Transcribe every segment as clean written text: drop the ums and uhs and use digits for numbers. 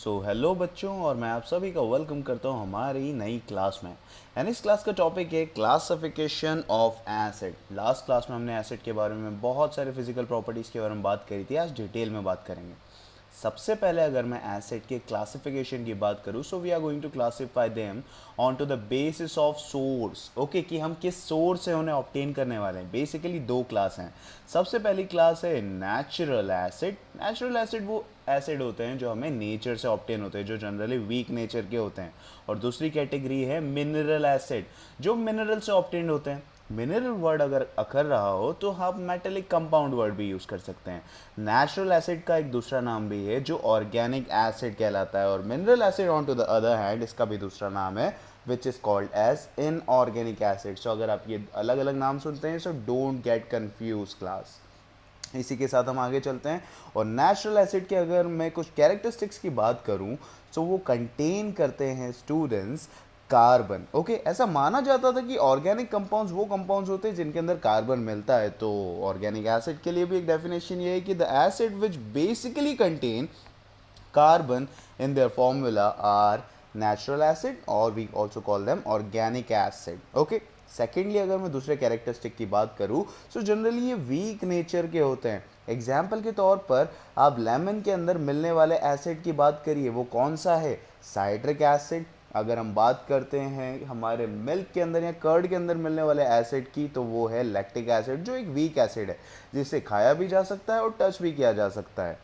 So hello बच्चों, और मैं आप सभी का वेलकम करता हूँ हमारी नई क्लास में। एंड इस क्लास का टॉपिक है classification of acid. Last class में हमने एसिड के बारे में बहुत सारे फिजिकल प्रॉपर्टीज़ के बारे में बात करी थी। आज डिटेल में बात करेंगे। सबसे पहले अगर मैं एसिड के क्लासिफिकेशन की बात करूँ, so we are going to classify them on to the basis of source. Okay, कि हम किस सोर्स से उन्हें ऑब्टेन करने वाले हैं। बेसिकली दो क्लास हैं। सबसे पहली क्लास है नेचुरल एसिड। नेचुरल एसिड वो एसिड होते हैं जो हमें नेचर से ऑब्टेन होते हैं, जो जनरली वीक नेचर के होते हैं। और दूसरी कैटेगरी है मिनरल एसिड, जो मिनरल से ऑब्टेन होते हैं। मिनरल वर्ड अगर अखर रहा हो तो हम मेटेलिक कंपाउंड वर्ड भी यूज़ कर सकते हैं। नेचुरल एसिड का एक दूसरा नाम भी है जो ऑर्गेनिक एसिड कहलाता है, और mineral acid on to the other hand इसका भी दूसरा नाम है which is called as inorganic acid. So अगर आप ये अलग अलग नाम सुनते हैं, so don't get confuse class. इसी के साथ हम आगे चलते हैं। और नेचुरल एसिड के अगर मैं कुछ कैरेक्टरिस्टिक्स की बात करूं, तो वो कंटेन करते हैं स्टूडेंट्स कार्बन। ओके, ऐसा माना जाता था कि ऑर्गेनिक कंपाउंड्स वो कंपाउंड्स होते हैं जिनके अंदर कार्बन मिलता है। तो ऑर्गेनिक एसिड के लिए भी एक डेफिनेशन ये है कि the acid which basically contain carbon in their formula are natural acid, or we also call them organic acid. Okay, secondly अगर मैं दूसरे कैरेक्टरिस्टिक की बात करूँ, सो जनरली ये वीक नेचर के होते हैं। एग्जाम्पल के तौर पर आप लेमन के अंदर मिलने वाले एसिड की बात करिए, वो कौन सा है? Citric acid. अगर हम बात करते हैं हमारे मिल्क के अंदर या कर्ड के अंदर मिलने वाले एसिड की, तो वो है लैक्टिक एसिड, जो एक वीक एसिड है जिसे खाया भी जा सकता है और टच भी किया जा सकता है।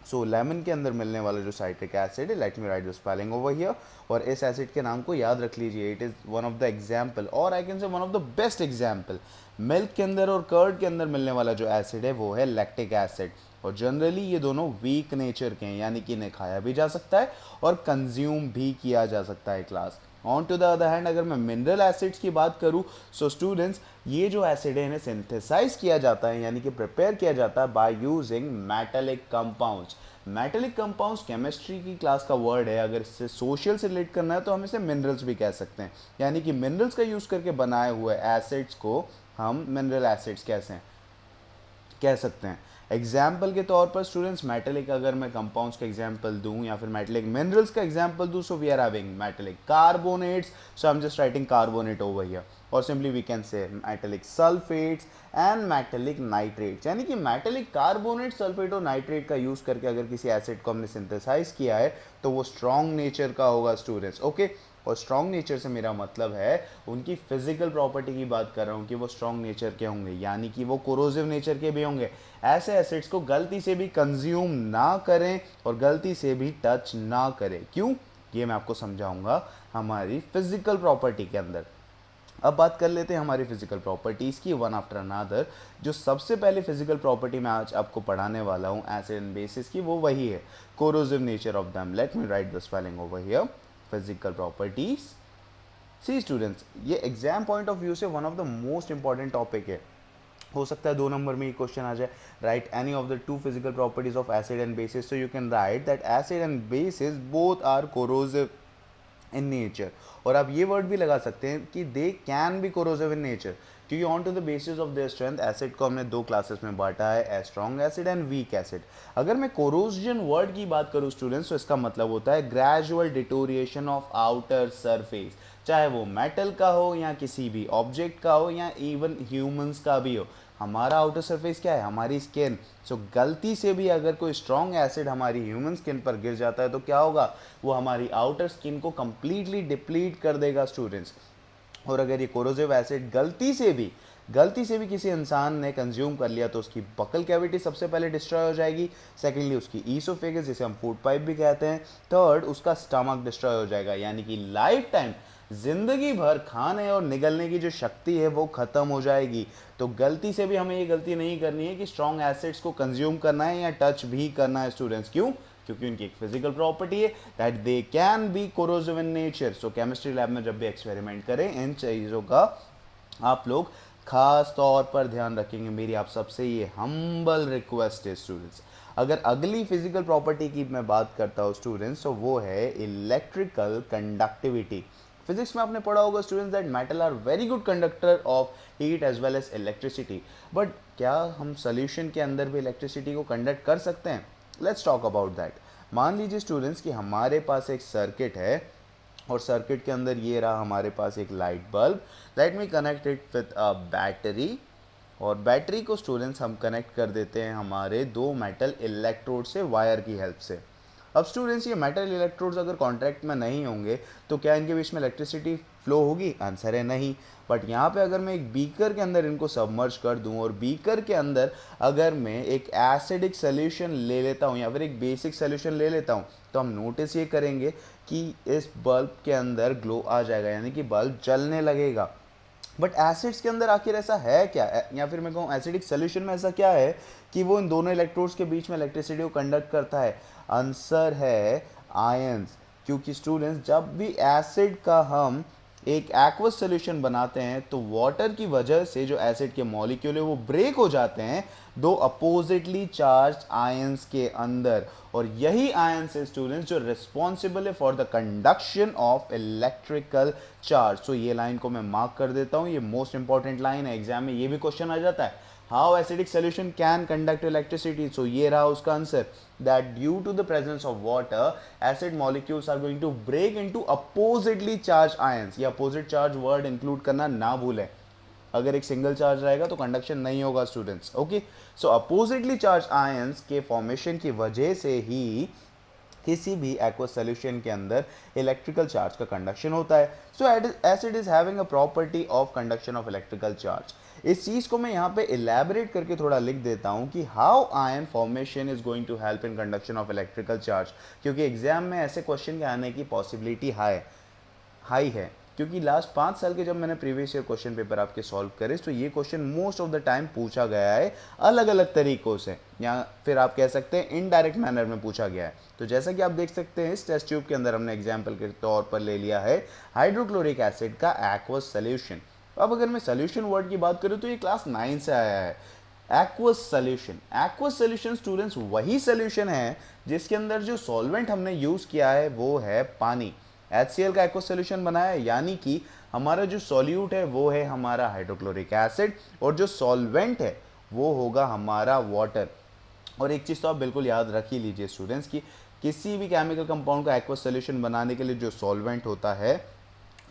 सो लेमन के अंदर मिलने वाला जो साइट्रिक एसिड है, let me write the spelling over here, और इस एसिड के नाम को याद रख लीजिए। It is one of the example, और I can say one of the best example. Milk के अंदर और कर्ड के अंदर मिलने वाला जो एसिड है वो है लैक्टिक एसिड। और जनरली ये दोनों वीक नेचर के हैं, यानी कि इन्हें खाया भी जा सकता है और कंज्यूम भी किया जा सकता है class. On to the other hand अगर मैं मिनरल एसिड्स की बात करूँ, सो स्टूडेंट्स ये जो एसिड है इन्हें सिंथेसाइज किया जाता है, यानी कि प्रिपेयर किया जाता है by using metallic compounds. Metallic compounds chemistry की क्लास का वर्ड है। अगर इससे सोशल से रिलेट करना है तो हम इसे मिनरल्स भी कह सकते हैं, यानी कि मिनरल्स का यूज़ करके बनाए हुए एसिड्स को हम मिनरल एसिड्स कैसे कह सकते हैं। एग्जाम्पल के तौर पर स्टूडेंट्स मेटेलिक अगर मैं कंपाउंड्स का एग्जाम्पल दूं या फिर मेटेलिक मिनरल्स का एग्जाम्पल दूं, so we are having metallic carbonates, so I am just writing carbonate over here, और simply we can say metallic sulphates and metallic nitrates. यानी कि मेटेलिक कार्बोनेट, सल्फेट और नाइट्रेट का यूज़ करके अगर किसी एसिड को हमने सिंथेसाइज किया है तो वो स्ट्रॉन्ग नेचर का होगा स्टूडेंट्स। ओके, और स्ट्रॉन्ग नेचर से मेरा मतलब है उनकी फिजिकल प्रॉपर्टी की बात कर रहा हूँ कि वो स्ट्रॉन्ग नेचर के होंगे, यानी कि वो कोरोसिव नेचर के भी होंगे। ऐसे एसिड्स को गलती से भी कंज्यूम ना करें और गलती से भी टच ना करें। क्यों? ये मैं आपको समझाऊंगा हमारी फिजिकल प्रॉपर्टी के अंदर। अब बात कर लेते हैं हमारी फिजिकल प्रॉपर्टीज़ की वन आफ्टर अनदर। जो सबसे पहले फिजिकल प्रॉपर्टी मैं आज आपको पढ़ाने वाला हूँ एसिड एंड बेसिस की, वो वही है corrosive nature of them. Let me write the spelling over here, physical properties. See students, ये एग्जाम पॉइंट ऑफ व्यू से one of the most important topic है। हो सकता है 2 नंबर में ये क्वेश्चन आ जाए, write any of the two physical properties of acid and bases. So you can write that acid and bases both are corrosive in nature. और आप ये वर्ड भी लगा सकते हैं कि they can be corrosive in nature, क्योंकि on to the basis of their strength acid को हमने 2 क्लासेस में बांटा है, strong acid and weak acid. अगर मैं कोरोजन वर्ड की बात करूँ स्टूडेंट्स, तो इसका मतलब होता है gradual deterioration of outer surface, चाहे वो मेटल का हो या किसी भी ऑब्जेक्ट का हो या इवन ह्यूमंस का भी हो। हमारा आउटर सरफेस क्या है? हमारी स्किन। सो गलती से भी अगर कोई स्ट्रॉन्ग एसिड हमारी ह्यूमन स्किन पर गिर जाता है तो क्या होगा? वो हमारी आउटर स्किन को कंप्लीटली डिप्लीट कर देगा स्टूडेंट्स। और अगर ये कोरोसिव एसिड गलती से भी किसी इंसान ने कंज्यूम कर लिया तो उसकी बकल कैविटी सबसे पहले डिस्ट्रॉय हो जाएगी। सेकेंडली उसकी ईसोफेगस, जिसे हम फूड पाइप भी कहते हैं। थर्ड, उसका स्टमक डिस्ट्रॉय हो जाएगा, यानी कि लाइफ टाइम जिंदगी भर खाने और निगलने की जो शक्ति है वो खत्म हो जाएगी। तो गलती से भी हमें ये गलती नहीं करनी है कि स्ट्रॉन्ग एसिड्स को कंज्यूम करना है या टच भी करना है स्टूडेंट्स। क्यों? क्योंकि उनकी एक फिजिकल प्रॉपर्टी है that they can be corrosive in nature. So chemistry lab में जब भी एक्सपेरिमेंट करें इन चीज़ों का आप लोग खास तौर पर ध्यान रखेंगे। मेरी आप सबसे ये हम्बल रिक्वेस्ट है स्टूडेंट्स। अगर अगली फिजिकल प्रॉपर्टी की मैं बात करता हूँ स्टूडेंट्स, तो वो है इलेक्ट्रिकल कंडक्टिविटी। फिजिक्स में आपने पढ़ा होगा students that metal are very good conductor of heat as well as electricity. But क्या हम सोल्यूशन के अंदर भी इलेक्ट्रिसिटी को कंडक्ट कर सकते हैं? Let's talk about that. मान लीजिए स्टूडेंट्स कि हमारे पास एक सर्किट है और सर्किट के अंदर ये रहा हमारे पास एक light bulb. Let me connect it with a battery, और बैटरी को स्टूडेंट्स हम कनेक्ट कर देते हैं हमारे दो मेटल इलेक्ट्रोड से वायर की हेल्प से। अब स्टूडेंट्स ये मेटल इलेक्ट्रोड्स अगर कॉन्टैक्ट में नहीं होंगे तो क्या इनके बीच में इलेक्ट्रिसिटी फ्लो होगी? आंसर है नहीं। बट यहाँ पे अगर मैं एक बीकर के अंदर इनको सबमर्ज कर दूँ और बीकर के अंदर अगर मैं एक एसिडिक सोल्यूशन ले लेता हूँ या फिर एक बेसिक सोल्यूशन ले लेता हूँ, तो हम नोटिस ये करेंगे कि इस बल्ब के अंदर ग्लो आ जाएगा, यानी कि बल्ब जलने लगेगा। बट एसिड्स के अंदर आखिर ऐसा है क्या, या फिर मैं कहूँ एसिडिक सोल्यूशन में ऐसा क्या है कि वो इन दोनों इलेक्ट्रोड्स के बीच में इलेक्ट्रिसिटी को कंडक्ट करता है? आंसर है आयंस। क्योंकि स्टूडेंट्स जब भी एसिड का हम एक एक्वस सोल्यूशन बनाते हैं तो वाटर की वजह से जो एसिड के मॉलिक्यूल है वो ब्रेक हो जाते हैं दो अपोजिटली चार्ज आयंस के अंदर, और यही आयंस है स्टूडेंट्स जो रिस्पॉन्सिबल है for the conduction of electrical charge. तो ये लाइन को मैं मार्क कर देता हूँ, ये मोस्ट इंपॉर्टेंट लाइन है, एग्जाम में ये भी क्वेश्चन आ जाता है, how acidic solution can conduct electricity. So ये रहा उसका answer, that due to the presence of water acid molecules are going to break into oppositely charged ions। ये opposite charge word include करना ना भूलें, अगर एक सिंगल चार्ज रहेगा तो कंडक्शन नहीं होगा स्टूडेंट्स। ओके, सो अपोजिटली चार्ज आयंस के फॉर्मेशन की वजह से ही किसी भी एक्वस सॉल्यूशन के अंदर इलेक्ट्रिकल चार्ज का कंडक्शन होता है। सो acid is having a property of conduction of electrical charge. इस चीज़ को मैं यहाँ पे इलेबोरेट करके थोड़ा लिख देता हूँ कि how ion formation is going to help in conduction of electrical charge, क्योंकि एग्जाम में ऐसे क्वेश्चन के आने की पॉसिबिलिटी हाई है। क्योंकि लास्ट 5 साल के जब मैंने प्रीवियस ईयर क्वेश्चन पेपर आपके सॉल्व करे तो ये question most of the time पूछा गया है अलग अलग तरीक़ों से, या फिर आप कह सकते हैं इनडायरेक्ट मैनर में पूछा गया है। तो जैसा कि आप देख सकते हैं इस टेस्ट ट्यूब के अंदर हमने एग्जाम्पल के तौर पर ले लिया है हाइड्रोक्लोरिक एसिड का एक्वस सोल्यूशन। अब अगर मैं सोल्यूशन वर्ड की बात करूँ तो ये क्लास 9 से आया है। Aqueous solution, aqueous solution students वही सोल्यूशन है जिसके अंदर जो सॉल्वेंट हमने यूज़ किया है वो है पानी। HCl का एक्वस सोल्यूशन बनाया है, यानी कि हमारा जो सॉल्यूट है वो है हमारा हाइड्रोक्लोरिक एसिड और जो सॉल्वेंट है वो होगा हमारा वाटर। और एक चीज़ तो आप बिल्कुल याद रख ही लीजिए स्टूडेंट्स कि किसी भी केमिकल कंपाउंड का एक्वस सोल्यूशन बनाने के लिए जो सॉल्वेंट होता है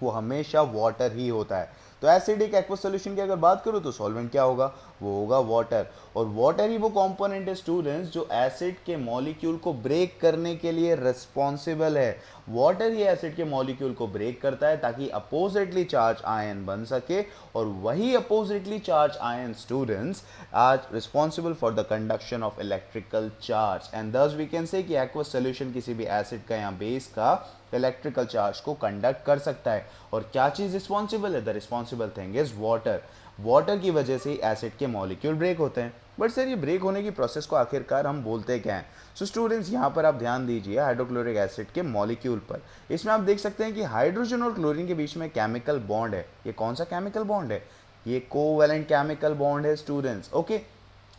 वो हमेशा वाटर ही होता है। तो एसिडिक एक्वस सोल्यूशन की अगर बात करूँ तो सॉल्वेंट क्या होगा? वो होगा वाटर, और वाटर ही वो कंपोनेंट है स्टूडेंट्स जो एसिड के मॉलिक्यूल को ब्रेक करने के लिए रिस्पॉन्सिबल है। वाटर ही एसिड के मॉलिक्यूल को ब्रेक करता है ताकि अपोजिटली चार्ज आयन बन सके, और वही oppositely charge ion students are responsible for the conduction of electrical charge, and thus we can say कि एक्वस सोल्यूशन किसी भी एसिड का या बेस का इलेक्ट्रिकल चार्ज को कंडक्ट कर सकता है। और क्या चीज़ रिस्पॉन्सिबल है? The responsible thing is water. Water की वजह से ही एसिड के मॉलिक्यूल ब्रेक होते हैं। बट सर ये ब्रेक होने की प्रोसेस को आखिरकार हम बोलते क्या हैं? सो स्टूडेंट्स यहाँ पर आप ध्यान दीजिए हाइड्रोक्लोरिक एसिड के मॉलिक्यूल पर। इसमें आप देख सकते हैं कि हाइड्रोजन और क्लोरीन के बीच में केमिकल बॉन्ड है। ये कौन सा केमिकल बॉन्ड है? ये कोवैलेंट केमिकल बॉन्ड है स्टूडेंट्स। ओके,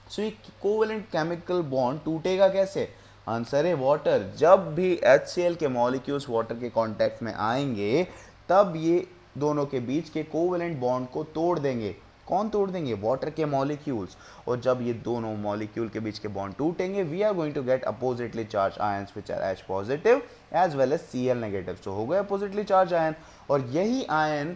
सो ये कोवैलेंट केमिकल बॉन्ड टूटेगा कैसे? आंसर है वाटर। जब भी HCl के मॉलिक्यूल्स वाटर के कांटेक्ट में आएंगे तब ये दोनों के बीच के कोवैलेंट बॉन्ड को तोड़ देंगे। कौन तोड़ देंगे? वाटर के मॉलिक्यूल्स। और जब ये दोनों मॉलिक्यूल के बीच के बॉन्ड टूटेंगे we are going to get oppositely charged ions which are H positive as well as Cl negative. तो हो गए अपोजिटली चार्ज आयन, और यही आयन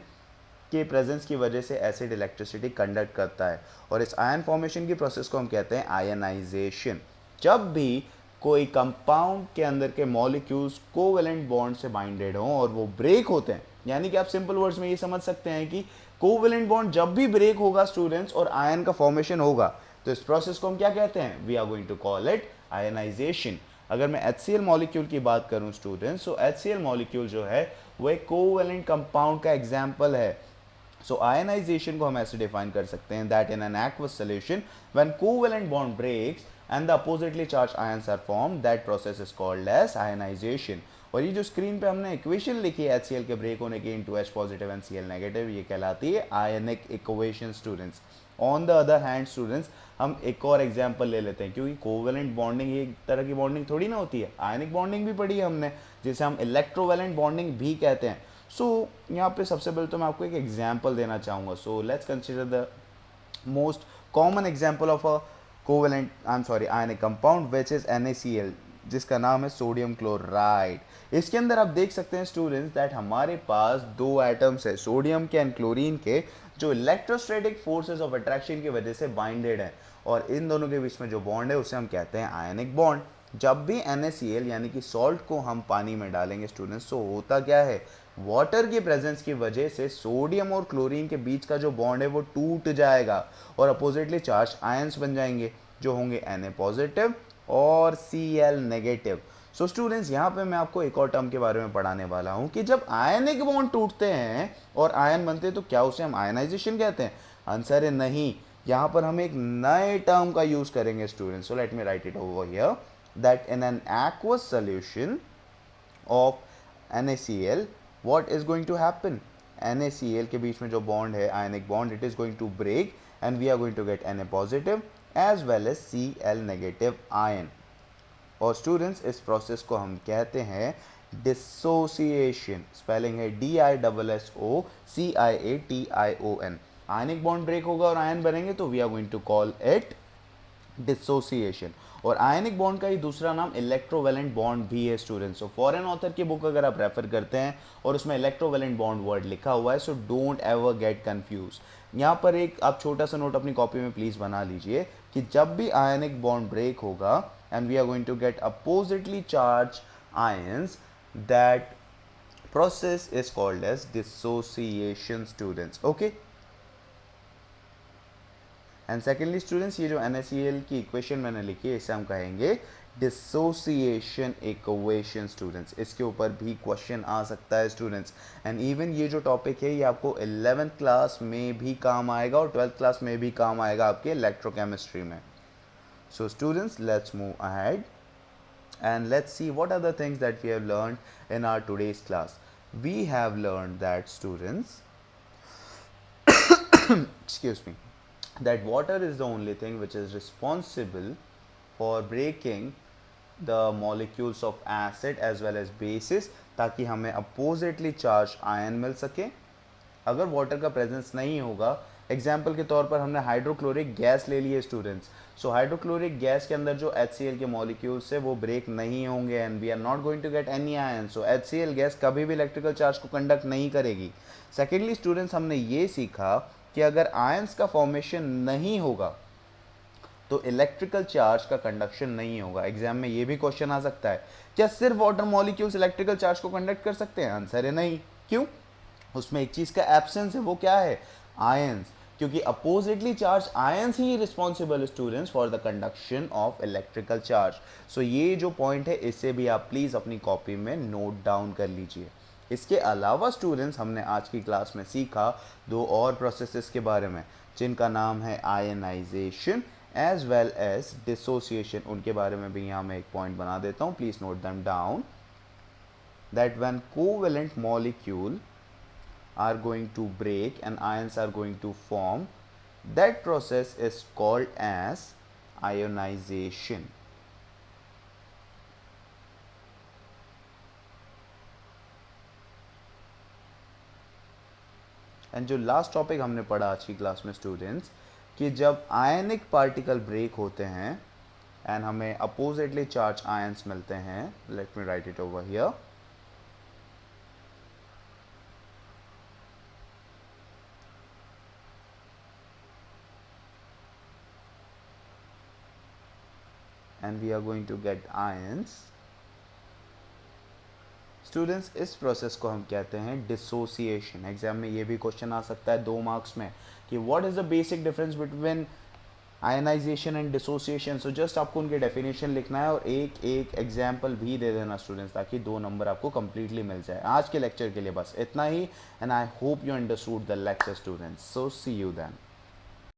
के प्रेजेंस की वजह से एसिड इलेक्ट्रिसिटी कंडक्ट करता है, और इस आयन फॉर्मेशन की प्रोसेस को हम कहते हैं आयनाइजेशन। जब भी कोई कंपाउंड के अंदर के मॉलिक्यूल्स कोवैलेंट बॉन्ड से बाइंडेड हों और वो ब्रेक होते हैं, यानी कि आप सिंपल वर्ड्स में ये समझ सकते हैं कि कोवैलेंट बॉन्ड जब भी ब्रेक होगा स्टूडेंट्स और आयन का फॉर्मेशन होगा तो इस प्रोसेस को हम क्या कहते हैं? We are going to call it ionization. अगर मैं HCl मॉलिक्यूल की बात करूं स्टूडेंट्स, तो HCl मॉलिक्यूल जो है वो एक कोवैलेंट कंपाउंड का एग्जाम्पल है। सो आयनाइजेशन को हम ऐसे डिफाइन कर सकते हैं that in an aqueous solution when covalent bond breaks and the oppositely charged ions are formed, that process is called as ionization। और ये जो स्क्रीन पे हमने इक्वेशन लिखी है HCl के ब्रेक होने की into H positive and Cl negative, ये कहलाती है ionic equation students. On the other hand students हम एक और एग्जांपल ले लेते हैं, क्योंकि कोवैलेंट बॉन्डिंग एक तरह की बॉन्डिंग थोड़ी ना होती है, आयनिक बॉन्डिंग भी पढ़ी है हमने जिसे हम इलेक्ट्रोवैलेंट बॉन्डिंग भी कहते हैं। सो यहाँ पे सबसे पहले तो मैं आपको एक एग्जाम्पल देना चाहूँगा। So let's consider the most common example of a ionic compound which is NaCl। जिसका नाम है सोडियम क्लोराइड। इसके अंदर आप देख सकते हैं स्टूडेंट्स दैट हमारे पास दो एटम्स है सोडियम के एंड क्लोरीन के, जो इलेक्ट्रोस्टैटिक फोर्सेस ऑफ अट्रैक्शन की वजह से बाइंडेड है, और इन दोनों के बीच में जो बॉन्ड है उसे हम कहते हैं आयनिक बॉन्ड। जब भी NaCl यानी कि सॉल्ट को हम पानी में डालेंगे स्टूडेंट्स, तो होता क्या है, वाटर की प्रेजेंस की वजह से सोडियम और क्लोरीन के बीच का जो बॉन्ड है वो टूट जाएगा और अपोजिटली चार्ज आयंस बन जाएंगे, जो होंगे Na पॉजिटिव और Cl नेगेटिव। सो स्टूडेंट्स यहाँ पे मैं आपको एक और टर्म के बारे में पढ़ाने वाला हूँ कि जब आयनिक बॉन्ड टूटते हैं और आयन बनते हैं तो क्या उसे हम आयनाइजेशन कहते हैं? आंसर है नहीं। यहाँ पर हम एक नए टर्म का यूज करेंगे students. So let me right it over here that in N aqueous solution of NaCl what is going to happen? NaCl के बीच में जो बॉन्ड है ionic bond, it is going to break and we are going to get Na positive as well as Cl negative ion। और students इस process को हम कहते हैं डिसोसिएशन। स्पेलिंग है DISSOCIATION। आयनिक बॉन्ड ब्रेक होगा और आयन बनेंगे तो we are going to call it dissociation. और आयनिक बॉन्ड का ही दूसरा नाम इलेक्ट्रोवेलेंट बॉन्ड भी है स्टूडेंट्स। सो फॉरेन ऑथर की बुक अगर आप रेफर करते हैं और उसमें इलेक्ट्रोवेलेंट बॉन्ड वर्ड लिखा हुआ है, so don't ever get confuse. यहाँ पर एक आप छोटा सा नोट अपनी कॉपी में प्लीज बना लीजिए कि जब भी आयनिक बॉन्ड ब्रेक होगा and we are going to get oppositely charged ions, that process is called as dissociation students। okay, and secondly students ये जो NaCl की इक्वेशन मैंने लिखी है इसे हम कहेंगे डिसोसिएशन इक्वेशन स्टूडेंट्स। इसके ऊपर भी क्वेश्चन आ सकता है स्टूडेंट्स, एंड इवन ये जो टॉपिक है ये आपको 11th क्लास में भी काम आएगा और 12th क्लास में भी काम आएगा आपके इलेक्ट्रोकेमिस्ट्री में। So students, let's move ahead and let's see what are the things that we have learned in our today's class. We have learned that students, excuse me, that water is the only thing which is responsible for breaking the molecules of acid as well as bases, ताकि हमें oppositely charged ion मिल सके। अगर water का presence नहीं होगा, example के तौर पर हमने हाइड्रोक्लोरिक गैस ले लिए स्टूडेंट्स, सो हाइड्रोक्लोरिक गैस के अंदर जो HCl के मॉलिक्यूल्स है वो ब्रेक नहीं होंगे and we are not going to get any ion. So HCl gas कभी भी इलेक्ट्रिकल चार्ज को कंडक्ट नहीं करेगी। सेकेंडली स्टूडेंट्स हमने ये सीखा कि अगर आयंस का फॉर्मेशन नहीं होगा तो इलेक्ट्रिकल चार्ज का कंडक्शन नहीं होगा। एग्जाम में ये भी क्वेश्चन आ सकता है, क्या सिर्फ वाटर मॉलिक्यूल्स इलेक्ट्रिकल चार्ज को कंडक्ट कर सकते हैं? आंसर है नहीं। क्यों? उसमें एक चीज का एब्सेंस है, वो क्या है? आयंस। क्योंकि अपोजिटली चार्ज आयंस ही responsible students for the conduction of electrical charge. So ये जो पॉइंट है इसे भी आप प्लीज अपनी कॉपी में नोट डाउन कर लीजिए। इसके अलावा स्टूडेंट्स हमने आज की क्लास में सीखा दो और प्रोसेसेस के बारे में, जिनका नाम है ionization as well as dissociation. उनके बारे में भी यहाँ मैं एक पॉइंट बना देता हूँ, please note them down. That when covalent molecule are going to break and ions are going to form, that process is called as ionization। And जो लास्ट टॉपिक हमने पढ़ा आज की क्लास में स्टूडेंट्स, कि जब आयनिक पार्टिकल ब्रेक होते हैं एंड हमें अपोजिटली चार्ज आयंस मिलते हैं, late me right it over here. and we are going to get ions। Students इस प्रोसेस को हम कहते हैं डिसोसिएशन। एग्जाम में ये भी क्वेश्चन आ सकता है 2 मार्क्स में कि what is the basic difference between ionization and dissociation. So just आपको उनके डेफिनेशन लिखना है और एक एक एग्जाम्पल भी दे देना स्टूडेंट्स, ताकि 2 नंबर आपको कंप्लीटली मिल जाए। आज के लेक्चर के लिए बस इतना ही, and I hope you understood the lecture students. So see you then.